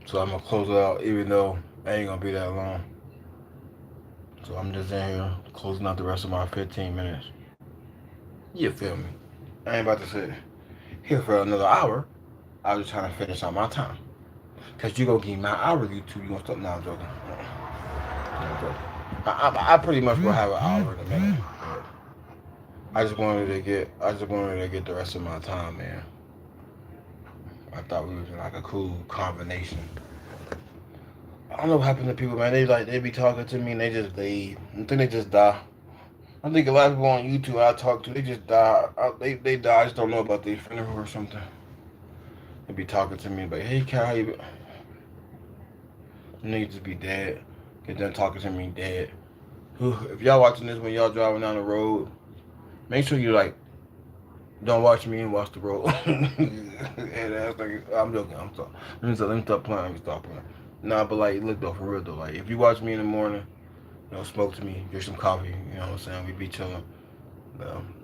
So I'm gonna close it out, even though I ain't gonna be that long. So I'm just in here closing out the rest of my 15 minutes. You feel me? I ain't about to sit here for another hour. I was just trying to finish on my time. Cause you gonna give me my hour, you two. You gonna stop? No, I'm joking. No, I'm joking. I pretty much will have an hour in a minute. I just wanted to get the rest of my time, man. I thought we was in like a cool combination. I don't know what happened to people, man. They be talking to me and they just leave. I think they just die. I think a lot of people on YouTube I talk to, they just die. They die. I just don't know about their funeral or something. They be talking to me, like, hey, Cal, how you? Niggas just be dead. Get done talking to me dead. If y'all watching this when y'all driving down the road, make sure you like don't watch me and watch the road. And that's like I'm joking. I'm sorry. Let me stop playing. Let me stop playing. Nah, but like look though, for real though. Like if you watch me in the morning, smoke to me, drink some coffee. You know what I'm saying? We be chilling.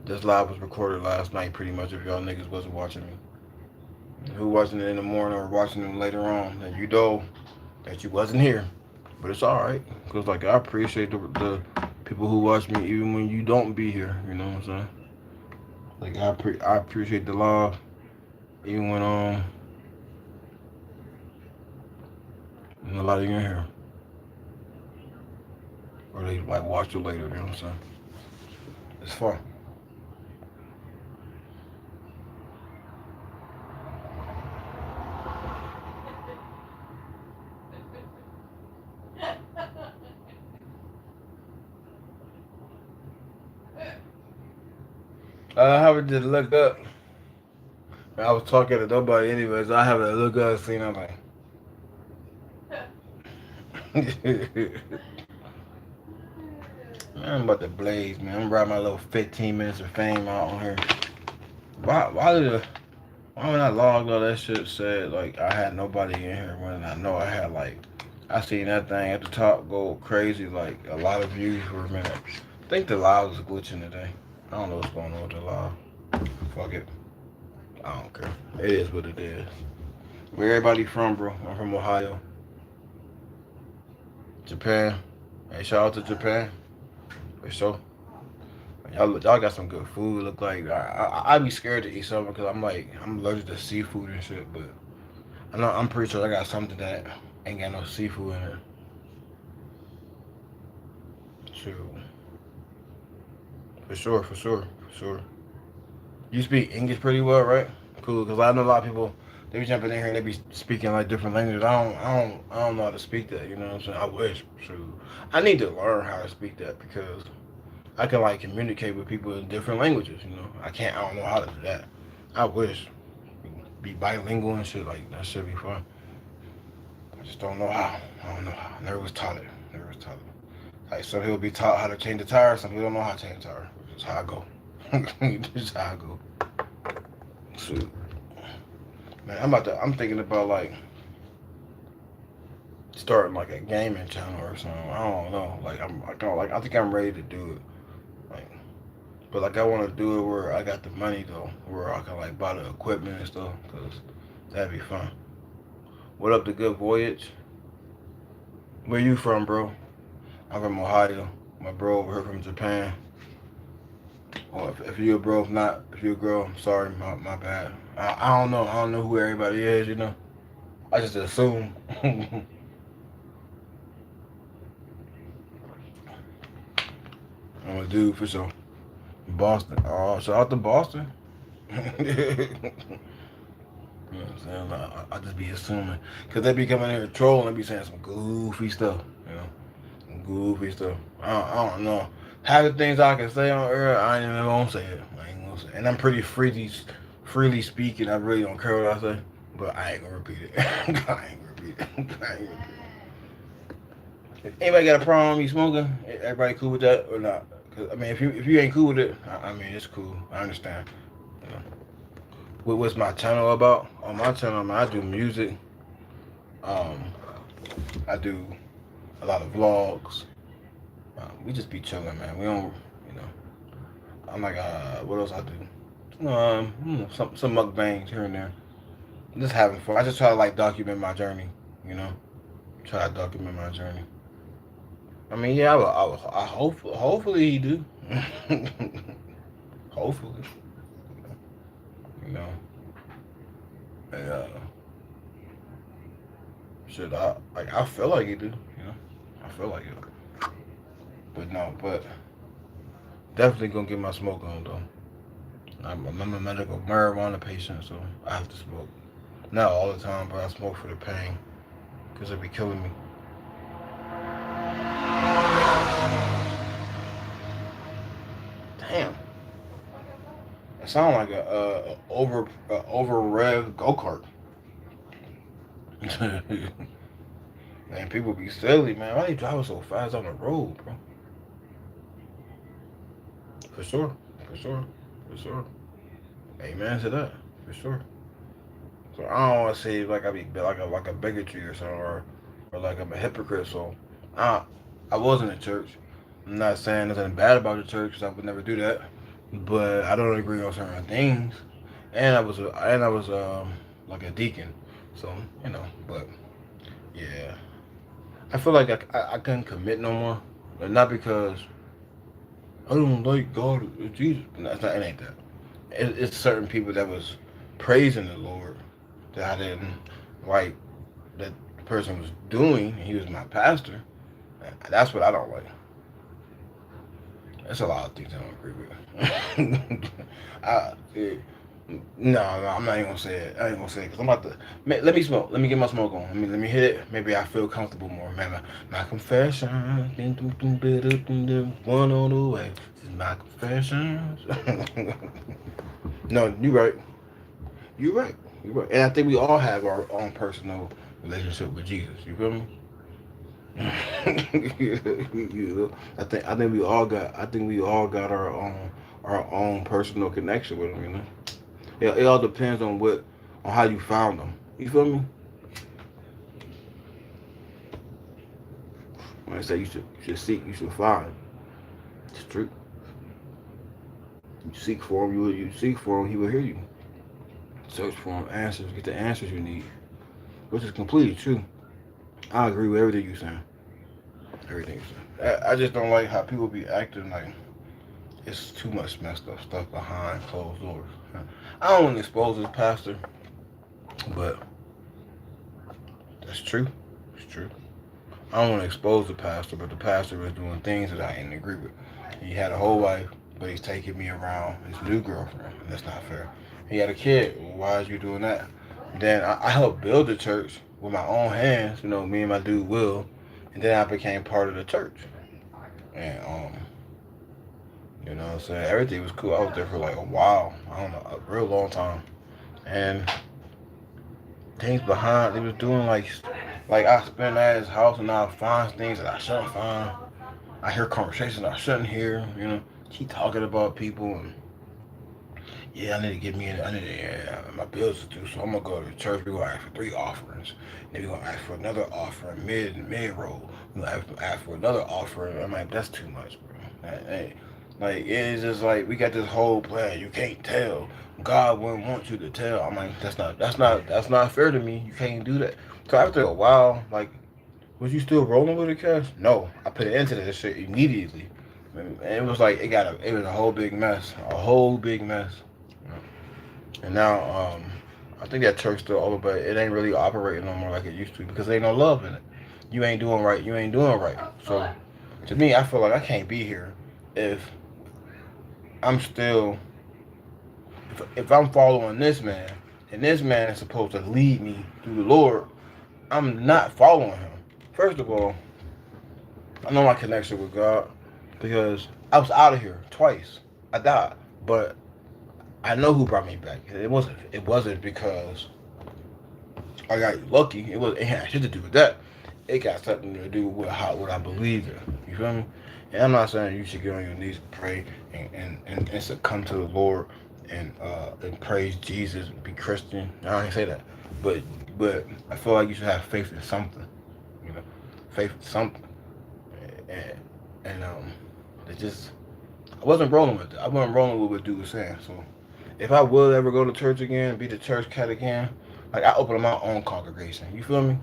This live was recorded last night, pretty much. If y'all niggas wasn't watching me, who watching it in the morning or watching it later on, then you know that you wasn't here. But it's all right, cause like I appreciate the people who watch me even when you don't be here. You know what I'm saying? Like I appreciate the love even when a lot of you in here or they like watch it later. You know what I'm saying? It's fun. I haven't just looked up. I was talking to nobody anyways. I haven't looked up and seen. I'm like, man, I'm about to blaze, man. I'm riding my little 15 minutes of fame out on here. Why when I logged all that shit said like I had nobody in here when I know I had like I seen that thing at the top go crazy like a lot of views for a minute. I think the live was glitching today. I don't know what's going on with the live. Fuck it. I don't care. It is what it is. Where everybody from, bro? I'm from Ohio. Japan. Hey, shout out to Japan. For sure. Y'all got some good food. Look like I be scared to eat something because I'm allergic to seafood and shit. But I'm pretty sure I got something that ain't got no seafood in it. True. For sure. For sure. For sure. You speak English pretty well, right? Cool. Because I know a lot of people. They be jumping in here and they be speaking like different languages. I don't know how to speak that. You know what I'm saying? I wish. True. I need to learn how to speak that because I can like communicate with people in different languages. I can't. I don't know how to do that. I wish be bilingual and shit like that should be fun. I just don't know how. I don't know how. Never was taught it. Never was taught it. Like some people be taught how to change the tire. Some people don't know how to change the tire. Which is how I go. This is how I go. Shoot. Man, I'm thinking about like starting like a gaming channel or something. I don't know. I think I'm ready to do it. Like, but like I want to do it where I got the money though, where I can like buy the equipment and stuff, cause that'd be fun. What up, the good voyage? Where you from, bro? I'm from Ohio. My bro over here from Japan. Well, if you a bro, if you a girl, I'm sorry, my bad. I don't know. I don't know who everybody is. I just assume. I'm a dude for sure. Boston. Oh, shout out to Boston. You know what I'm saying? I just be assuming. Because they be coming here trolling and be saying some goofy stuff. Some goofy stuff. I don't know. Half the things I can say on air, I ain't even gonna say it. I ain't gonna say it. And I'm pretty freely speaking. I really don't care what I say. But I ain't gonna repeat it. I ain't gonna repeat it. I ain't gonna repeat it. If anybody got a problem with me smoking, everybody cool with that or not? Cause, I mean, if you ain't cool with it, I mean, it's cool. I understand. You know. What's my channel about? On my channel, man, I do music. Um, I do a lot of vlogs. We just be chilling, man. We don't, you know. I'm like, what else I do? Some mukbangs here and there. Just having fun. I just try to like document my journey. You know, try to document my journey. I mean, yeah, I hope, hopefully he do. Hopefully, you know. And, shit, I feel like he do. You know, I feel like it. But no, but definitely gonna get my smoke on though. I'm a medical marijuana patient, so I have to smoke. Not all the time, but I smoke for the pain because it be killing me. Damn, it sounds like over rev go kart. Man, people be silly, man. Why they driving so fast on the road, bro? For sure, for sure, for sure. Amen to that, for sure. So I don't want to say like I be like a bigotry or something, or like I'm a hypocrite. So I I was in the church. I'm not saying there's anything bad about the church because I would never do that. But I don't agree on certain things. And I was like a deacon. So you know, but yeah, I feel like I couldn't commit no more. But not because I don't like God or Jesus. No, it ain't that. It's certain people that was praising the Lord that I didn't like that the person was doing. He was my pastor. That's what I don't like. There's a lot of things I don't agree with. No, I'm not even gonna say it. I ain't gonna say it because I'm about to. Let me smoke. Let me get my smoke on. Let me hit it. Maybe I feel comfortable more. Man, my confession. One on the way. This is my confession. No, you're right. You're right. You're right. And I think we all have our own personal relationship with Jesus. You feel me? I think we all got our own personal connection with him. You know, it all depends on how you found them. You feel me? When I say you should seek, you should find. It's true. You seek for him, you seek for him, he will hear you. Search for him, answers, get the answers you need, which is completely true. I agree with everything you're saying. Everything you're saying. I just don't like how people be acting like it's too much messed up stuff behind closed doors. I don't want to expose this pastor, but that's true. It's true. I don't want to expose the pastor, but the pastor is doing things that I didn't agree with. He had a whole wife, but he's taking me around his new girlfriend, and that's not fair. He had a kid. Well, why is you doing that? Then I helped build the church with my own hands. You know, me and my dude Will, and then I became part of the church. And you know what I'm saying? Everything was cool. I was there for like a while. I don't know, a real long time. And things behind, they was doing like I spend at his house and I find things that I shouldn't find. I hear conversations I shouldn't hear. You know, keep talking about people and yeah, I need to get me in. I need to, yeah, my bills to do. So I'm gonna go to church. We gonna ask for 3 offerings. Then we gonna ask for another offering mid roll. We gonna ask for another offering. I'm like, that's too much, bro. Like it's just like we got this whole plan. You can't tell. God wouldn't want you to tell. I'm like, that's not fair to me. You can't do that. So after a while, like, was you still rolling with it, Cash? No, I put an end to that shit immediately. And it was like it was a whole big mess, a whole big mess. And now, I think that church still over, but it ain't really operating no more like it used to because there ain't no love in it. You ain't doing right. You ain't doing right. So, to me, I feel like I can't be here if I'm still if I'm following this man and this man is supposed to lead me through the Lord. I'm not following him. First of all, I know my connection with God because I was out of here twice. I died, but I know who brought me back. It wasn't because I got lucky. It had shit to do with that. It got something to do with what I believe in. You feel me? And I'm not saying you should get on your knees and pray and succumb to the Lord and praise Jesus and be Christian. I don't say that. But I feel like you should have faith in something. You know, faith in something. And it just I wasn't rolling with it. I wasn't rolling with what dude was saying. So if I will ever go to church again, be the church cat again, like I open up my own congregation. You feel me?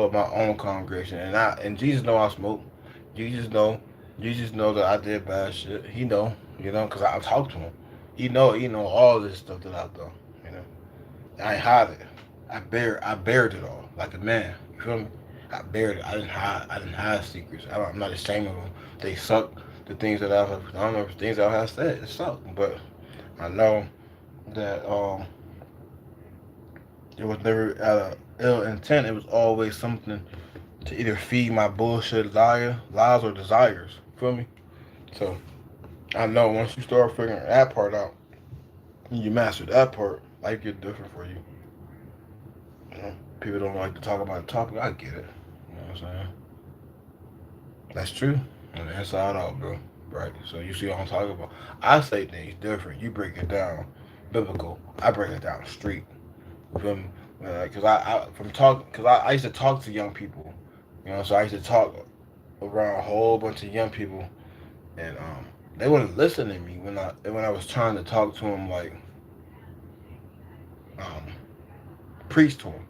of my own congregation, and Jesus know I smoke. Jesus know, Jesus know that I did bad shit. He know, cause I talked to him. He know all this stuff that I've done. You know, I ain't hide it. I bared it all like a man. You feel me? I bared it. I didn't hide secrets. I'm not ashamed of them. They suck. The things that I don't know if things I have said, it suck. But I know that it was never out of ill intent. It was always something to either feed my bullshit lies or desires. Feel me? So I know once you start figuring that part out, and you master that part, life get different for you. You know, people don't like to talk about the topic. I get it. You know what I'm saying? That's true. On the inside out, bro. Right. So you see what I'm talking about. I say things different. You break it down biblical. I break it down street. You feel me? Because I used to talk to young people. So I used to talk around a whole bunch of young people, and they wouldn't listen to me when I was trying to talk to them, like um, preach to them.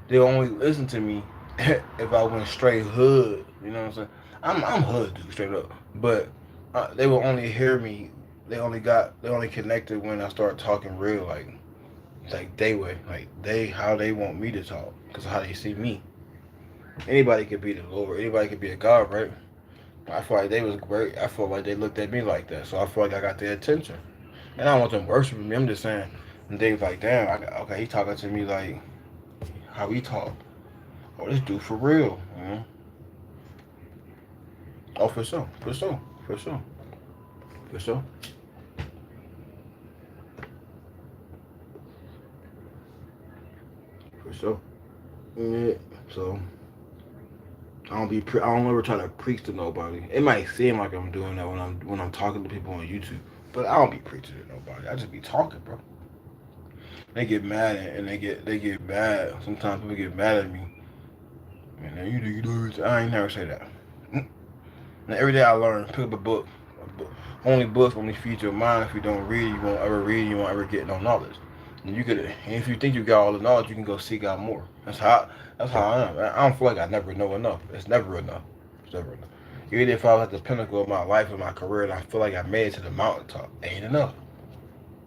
They only listen to me if I went straight hood. You know what I'm saying? I'm hood dude, straight up. But they will only hear me. They only connected when I start talking real, like they way, like how they want me to talk, because of how they see me. Anybody could be the Lord. Anybody could be a God, right? I feel like they was great. I feel like they looked at me like that, so I feel like I got their attention. And I don't want them worshiping me. I'm just saying, and they was like, damn, okay, he talking to me like how he talk. Oh, this dude for real. Oh, for sure, for sure, for sure, for sure, for sure. Yeah. So I don't ever try to preach to nobody. It might seem like I'm doing that when I'm talking to people on YouTube, but I don't be preaching to nobody. I just be talking, bro. They get mad and they get mad. Sometimes people get mad at me. Man, you do it. I ain't never say that. Now, every day I learn. Pick up a book. Only books only feed your mind. If you don't read, you won't ever read. You won't ever get no knowledge. And if you think you got all the knowledge, you can go seek out more. That's how I am. I don't feel like I never know enough. It's never enough. It's never enough. Even if I was at the pinnacle of my life and my career, and I feel like I made it to the mountaintop, ain't enough.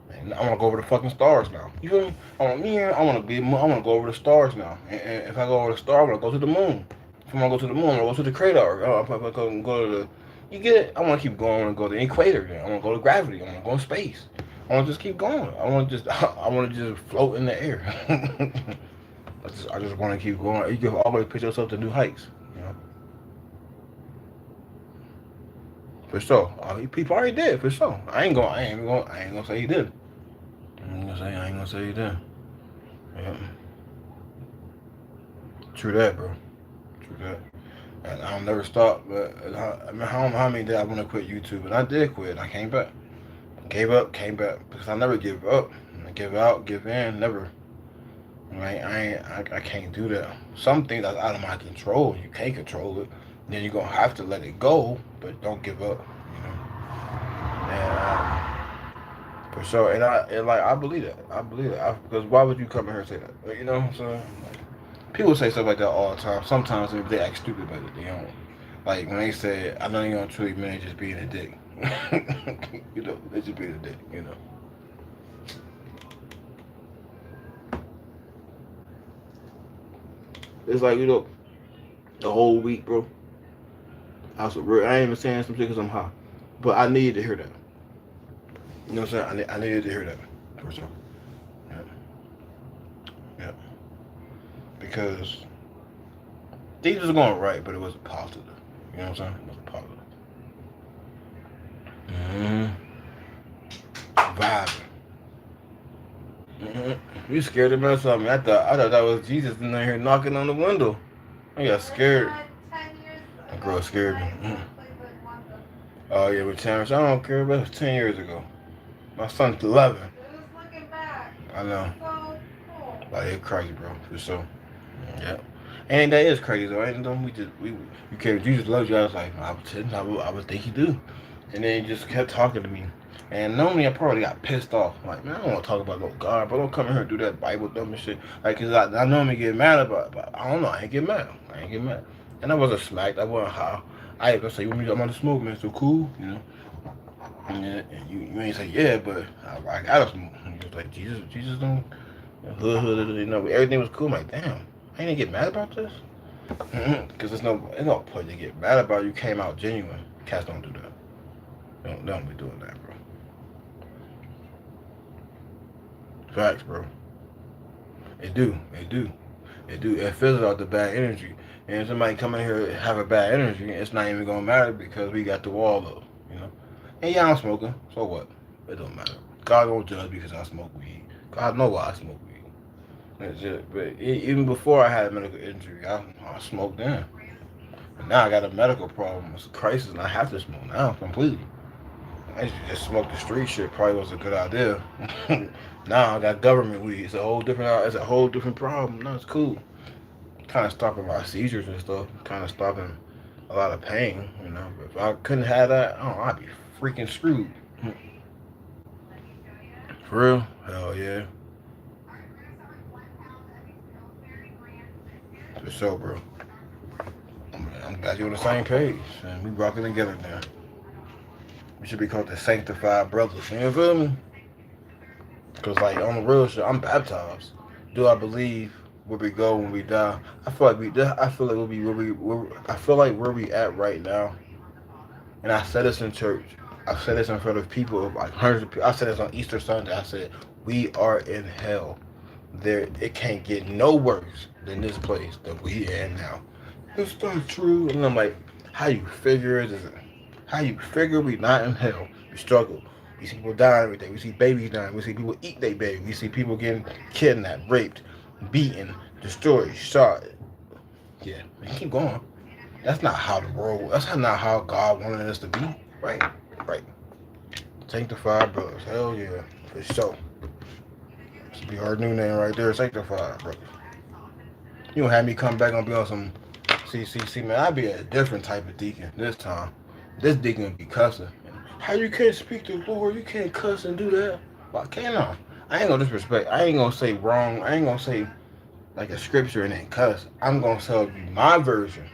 And I want to go over the fucking stars now. You feel me? I want to go over the stars now. And if I go over the star, I want to go to the moon. If I want to go to the moon, I want to go to the crater. I want to go to the. You get it? I want to keep going. I want to go to the equator. Then I want to go to gravity. I want to go in space. I want to just keep going. I want to just float in the air. I just want to keep going. You can always push yourself to new heights. You know, for sure. People already did, for sure. I ain't gonna say he did. I ain't gonna say he did. Yeah. True that, bro. True that. And I'll never stop. But I mean, I don't know how many days I want to quit YouTube, and I did quit. I came back. Gave up, came back, because I never give up. I give out, give in, never. I can't do that. Some things that's out of my control. You can't control it. Then you're gonna have to let it go, but don't give up. You know. And for sure. I believe that. I believe that. Because why would you come in here and say that? You know. So people say stuff like that all the time. Sometimes they act stupid, but they don't. Like when they say, "I know you don't truly mean just being a dick." They just being a dick. It's like the whole week, bro. I ain't even saying some shit because I'm high, but I needed to hear that. You know what I'm saying? I needed to hear that for sure. Yeah, yeah. Because things was going right, but it wasn't positive. You know what I'm saying? It wasn't positive. Vibing. You scared the mess out of me. I thought that was Jesus in there knocking on the window. I got scared. That girl scared me. Oh yeah, with Terrence, I don't care. But it was 10 years ago. My son's 11. I know. Like it's crazy, bro. For sure. Yeah. And that is crazy though. Ain't no you can't. Jesus loves you. I was like, I would think he do. And then he just kept talking to me. And normally I probably got pissed off. Like, man, I don't want to talk about no God, but don't come in here and do that Bible dumb and shit. Like, cause I normally get mad about it, but I don't know. I ain't get mad. I ain't get mad. And I wasn't smacked. I wasn't high. I ain't gonna say, you want me to come on the smoke, man? So cool, you know. And you ain't say, yeah, but I gotta smoke. And he was like, Jesus don't, you know, everything was cool. I'm like, damn, I ain't get mad about this. Because there's no point to get mad about. You came out genuine. Cats don't do that. They don't be doing that, bro. Facts, bro. It do. It do. It do. It fills out the bad energy. And somebody come in here and have a bad energy, it's not even gonna matter because we got the wall up, you know. And yeah, I'm smoking. So what? It don't matter. God don't judge because I smoke weed. God know why I smoke weed. That's it. But even before I had a medical injury, I smoked then. And now I got a medical problem. It's a crisis, and I have to smoke now completely. I used to just smoke the street shit. Probably was a good idea. Now I got government weed. It's a whole different. It's a whole different problem. No, it's cool. Kind of stopping my seizures and stuff. Kind of stopping a lot of pain. You know. But if I couldn't have that, oh, I'd be freaking screwed. For real? Hell yeah. For sure, bro. I'm glad you're on the same page. And we rocking together now. We should be called the sanctified brothers. You feel me? Because, like, on the real shit, I'm baptized. Do I believe where we go when we die? I feel like we'll be I feel like where we at right now. And I said this in church. I said this in front of people, like hundreds of people. I said this on Easter Sunday. I said, we are in hell. It can't get no worse than this place that we in now. It's not true. And I'm like, how you figure it? How you figure we not in hell? We struggle. We see people dying every day. We see babies dying. We see people eat their baby. We see people getting kidnapped, raped, beaten, destroyed, shot. Yeah, man, keep going. That's not how the world. That's not how God wanted us to be. Right, right. Sanctified brothers. Hell yeah, for sure. This be our new name right there. Sanctified brothers. You don't have me come back and be on some. See, man. I'd be a different type of deacon this time. This deacon would be cussing. How you can't speak to the Lord? You can't cuss and do that. Why can't I? I ain't gonna disrespect. I ain't gonna say wrong. I ain't gonna say like a scripture and then cuss. I'm gonna tell you my version.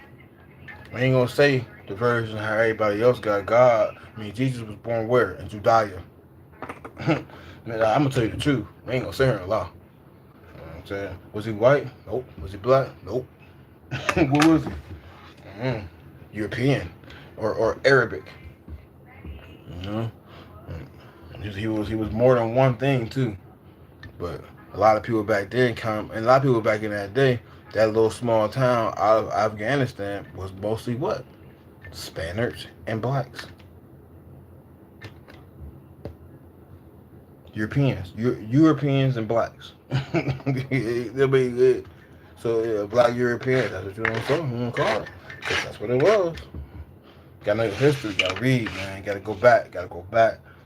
I ain't gonna say the version how everybody else got God. I mean, Jesus was born where? In Judea. Man, I'm gonna tell you the truth. I ain't gonna sit here and lie. You know what I'm saying? Was he white? Nope. Was he black? Nope. What was he? European or Arabic. You know? He was more than one thing too. But a lot of people back then and a lot of people back in that day, that little small town out of Afghanistan was mostly what? Spaniards and blacks. Europeans and blacks. They'll be good. So yeah, black Europeans, that's what you want to call it. Because that's what it was. Gotta know your history, gotta read, man. Gotta go back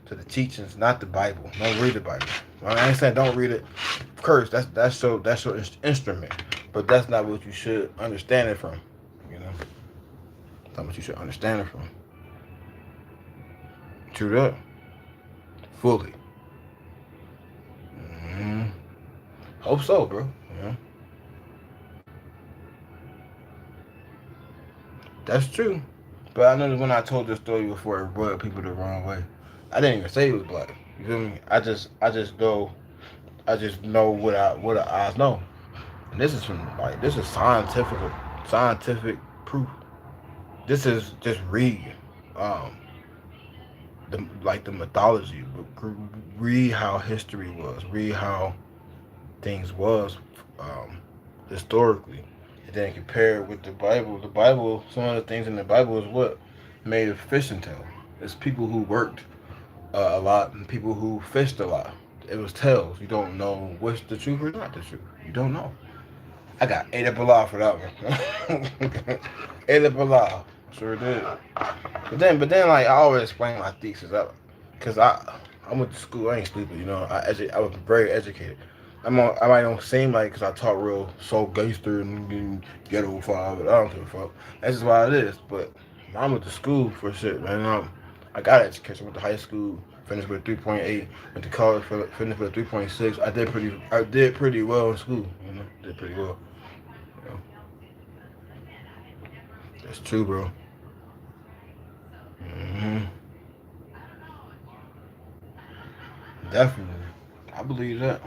to the teachings, not the Bible. Don't read the Bible. I ain't saying don't read it. Curse, that's your instrument. But that's not what you should understand it from. You know? That's not what you should understand it from. True that. Fully. Mm-hmm. Hope so, bro. Yeah. That's true. But I know that when I told this story before, it rubbed people the wrong way. I didn't even say he was black. You feel me? I just know what the eyes know. And this is this is scientific proof. This is just read um the mythology, read how history was, read how things was um historically, and then compare it with the Bible. The Bible, some of the things in the Bible is what made of fish and tale. It's people who worked a lot and people who fished a lot. It was tales. You don't know what's the truth or not the truth. You don't know. I got ate up alive for that one. Ate up alive. Sure did. But then, like I always explain my thesis up, cause I went to school. I ain't stupid, you know. I was very educated. I might don't seem like because I talk real so gangster and ghetto five, but I don't give a fuck. That's just why it is. But I went to school for shit, man. I got education. I went to high school, Finished with 3.8. Went to college for finished with 3.6. I did pretty well in school. Did pretty well. You know, that's true, bro. hmm Definitely, I believe that.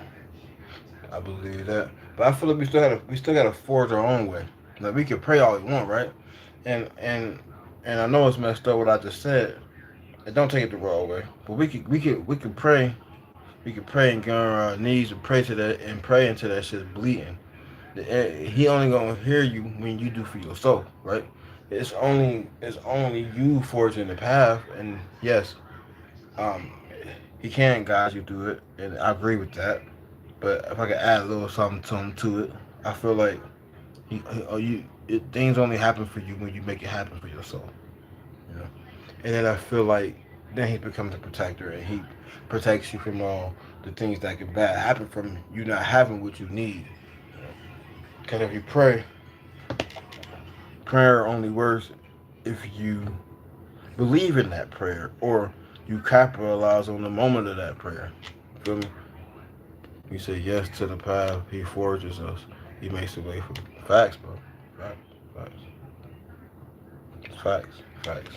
I believe that. But I feel like we still gotta forge our own way. Like we can pray all we want, right? And and and I know it's messed up what I just said. And don't take it the wrong way. But we could pray. We could pray and get on our knees and pray to that and pray until that shit's bleeding. He only gonna hear you when you do for yourself, right? It's only you forging the path, and yes, um, he can guide you through it, and I agree with that. But if I could add a little something to it, I feel like things only happen for you when you make it happen for yourself, you know. And then I feel like then he becomes a protector, and he protects you from all the things that can bad happen from you not having what you need. Because if you pray, prayer only works if you believe in that prayer or you capitalize on the moment of that prayer. Feel me? We say yes to the path. He forges us. He makes a way for facts, bro. Facts, facts, facts, facts,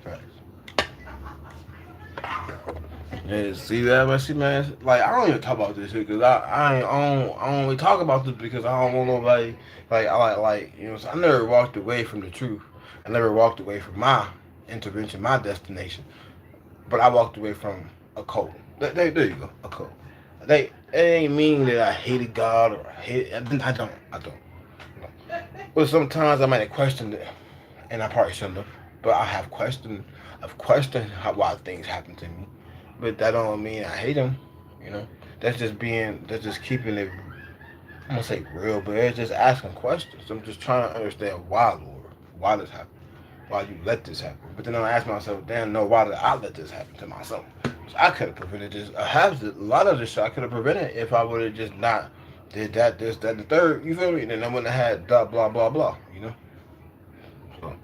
facts. Yeah, see that, man. See, man. Like I don't even talk about this shit because I don't really talk about this because I don't want nobody. Like you know. I never walked away from the truth. I never walked away from my intervention, my destination. But I walked away from a cult. There you go, a cult. It ain't mean that I hated God or I hate. I don't. But sometimes I might have questioned it, and I probably shouldn't have. But I've questioned why things happen to me. But that don't mean I hate them. You know, that's just keeping it. I'm gonna say real, but it's just asking questions. I'm just trying to understand why, Lord, why this happened, why you let this happen. But then I ask myself, damn, no, why did I let this happen to myself? So I could have prevented this. I have a lot of this shit I could have prevented if I would have just not did that, this, that, the third. You feel me? And then I wouldn't have had blah blah blah blah. You know. So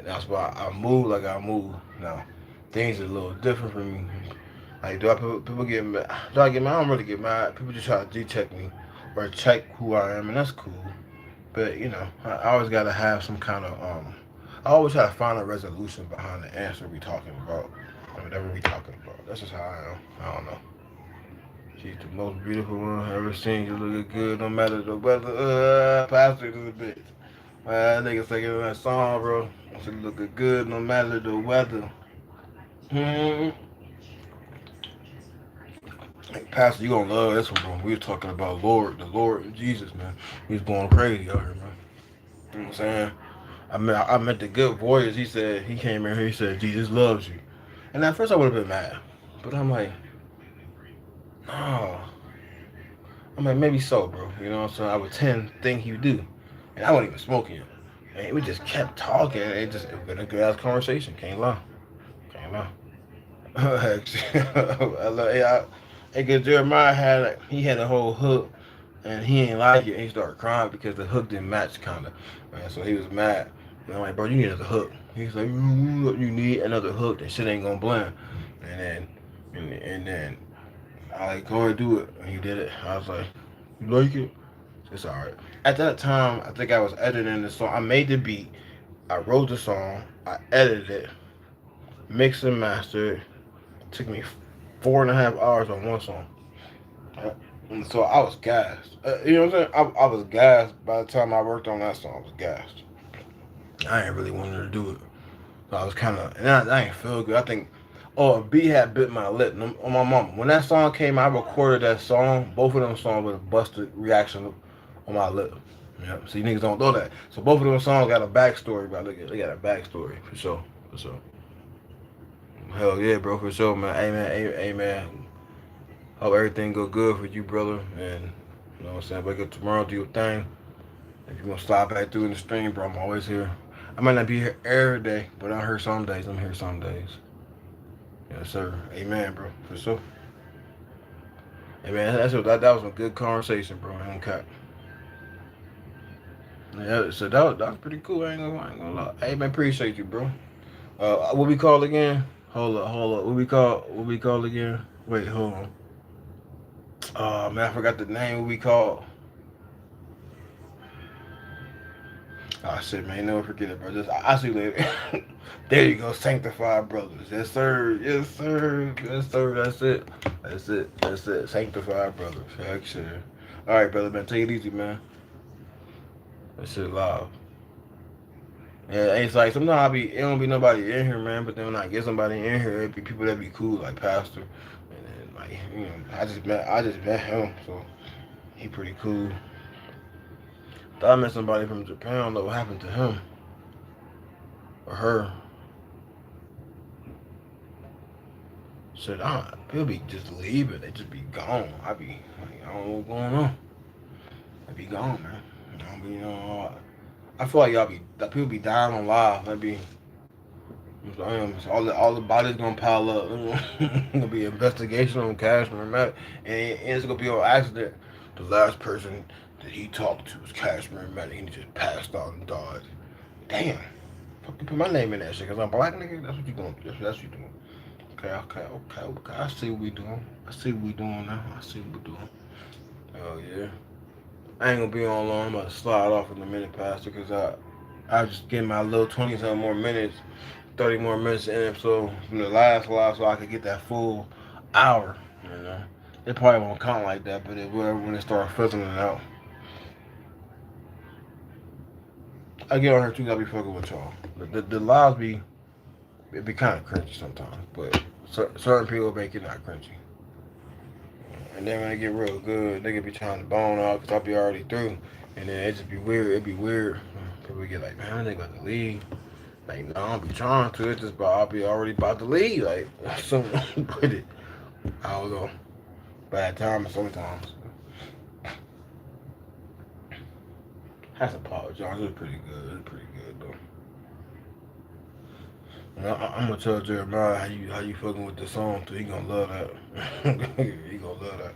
that's why I move like I move now. Things are a little different for me. Like, people get mad? Do I get mad? I don't really get mad. People just try to detect me or check who I am, and that's cool. But you know, I always gotta have some kind of I always try to find a resolution behind the answer we talking about, or whatever we talking about. That's just how I am. I don't know. She's the most beautiful one I've ever seen. You look good no matter the weather. Pastor is a bitch. Man, that nigga singing that song, bro. She looking good no matter the weather. Hmm. Hey, Pastor, you gonna love this one, bro. We was talking about the Lord and Jesus, man. We was going crazy out here, man. You know what I'm saying? I met the good voice. He came in here. He said Jesus loves you, and at first I would have been mad, but I'm like, no. I'm like maybe so, bro. You know what I'm saying? I would tend to think you do, and I wasn't even smoking it. And we just kept talking. It been a good ass conversation. Can't lie. Can't lie. I love, cause Jeremiah he had a whole hook, and he ain't like it. And he started crying because the hook didn't match, kind of. Man, so he was mad. And I'm like, bro, you need another hook. He's like, you need another hook. That shit ain't gonna blend. And then, and then I like go and do it, and he did it. I was like, you like it? It's alright. At that time, I think I was editing the song. I made the beat. I wrote the song. I edited it, mixed and mastered. It took me 4.5 hours on one song. And so I was gassed. You know what I'm saying? I was gassed by the time I worked on that song. I was gassed. I ain't really wanted to do it. So I was kind of, and I ain't feel good. I think, oh, a bee had bit my lip on my mama. When that song came, I recorded that song. Both of them songs with a busted reaction on my lip. Yeah, see, niggas don't know that. So both of them songs got a backstory, bro. They got a backstory for sure, for sure. Hell yeah, bro, for sure, man. Amen. Hope everything go good for you, brother. And you know what I'm saying. Wake up tomorrow, do your thing. If you want to slide back through in the stream, bro, I'm always here. I might not be here every day, but I'm here some days. I'm here some days. Yes, sir. Amen, bro. For sure. Hey, man, that was a good conversation, bro. I don't cap. Yeah, so that was pretty cool. I ain't gonna lie. Hey, man, appreciate you, bro. What we call again? Hold up. What we call again? Wait, hold on. Oh man, I forgot the name. What we call? Oh shit, man, never forget it, bro. I see you later. There you go, sanctified brothers. Yes, sir. Yes, sir. Yes, sir. That's it. That's it. That's it. Sanctified brothers. Heck, sure. All right, brother, man. Take it easy, man. That shit live. Yeah, it's like sometimes it don't be nobody in here, man. But then when I get somebody in here, it be people that be cool, like Pastor, and then like I just met him, so he pretty cool. Thought I met somebody from Japan. Though, what happened to him or her? Shit, people be just leaving. They just be gone. I be like, I don't know what's going on. They be gone, man. I don't be, I feel like that people be dying on live. That be, all the bodies gonna pile up. Gonna be investigation on Kashmir Mattick, and it's gonna be on accident. The last person that he talked to was Kashmir Mattick, and he just passed out and died. Damn. Fucking put my name in that shit, cause I'm black nigga. That's what you gonna do. That's what you doing. Okay. I see what we doing. I see what we doing now. I see what we doing. Oh yeah. I ain't gonna be on long. I'm about to slide off in a minute, Pastor, because I just get my little 20 something more minutes, 30 more minutes in so from the last live so I could get that full hour, you know. It probably won't count like that, but it will when it start filtering it out. I get on here too, I be fucking with y'all. The lives it be kind of cringy sometimes, but certain people make it not cringy. And then when they get real good, they could be trying to bone out because I'll be already through. And then it just be weird. It'd be weird. People get like, man, they about to leave. Like, no, I'll be trying to. It's just, but I'll be already about to leave. Like, something with it. I don't know. Bad timing sometimes. Has to apologize. It was pretty good. It was pretty good, though. And I'm gonna tell Jeremiah how you fucking with the song too. He gonna love that. He gonna love that.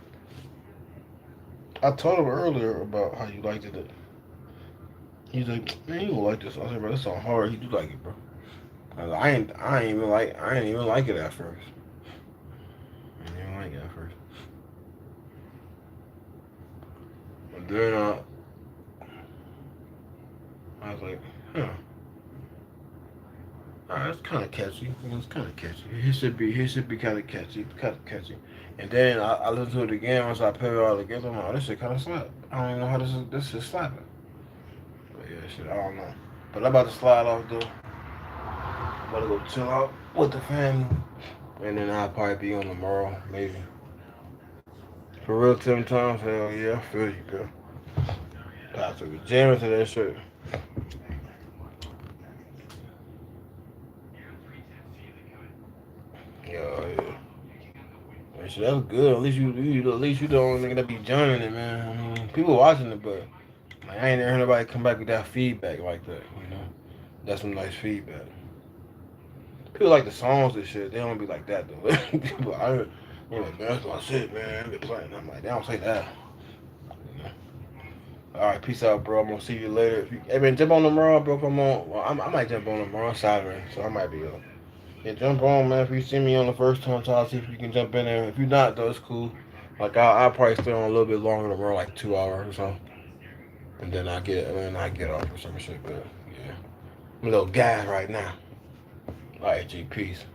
I told him earlier about how you liked it. He's like, man, you gonna like this. I said, bro, this song hard. He do like it, bro. I ain't even like it at first. I didn't even like it at first. But then I was like, huh. It's kind of catchy. It's kind of catchy. He should be kind of catchy. And then I listened to it again once I put it all together. I'm like, oh, this shit kind of slap. I don't even know how this is slapping. But yeah, shit, I don't know. But I'm about to slide off though. I'm about to go chill out with the family, and then I'll probably be on tomorrow, maybe. For real, 10 times, hell yeah, I feel you, bro. Pastor was jamming to that shit. Yeah. Man, shit, that's good. At least you the only nigga that be joining it, man. I mean, people watching it, but like, I ain't never heard nobody come back with that feedback like that. You know, that's some nice feedback. People like the songs and shit. They don't be like that though. People, like, man, that's my shit, man. I been playing. I'm like, they don't say that. You know? All right, peace out, bro. I'm gonna see you later. Hey, man, jump on tomorrow, bro. Come on. Well, I might jump on tomorrow, Saturday, so I might be up. Yeah, jump on, man. If you see me on the first time, try to see if you can jump in there. If you're not, though, it's cool. Like I'll probably stay on a little bit longer tomorrow, like 2 hours or so, and then I get off or some shit. But yeah, I'm a little gas right now. All right, G, peace.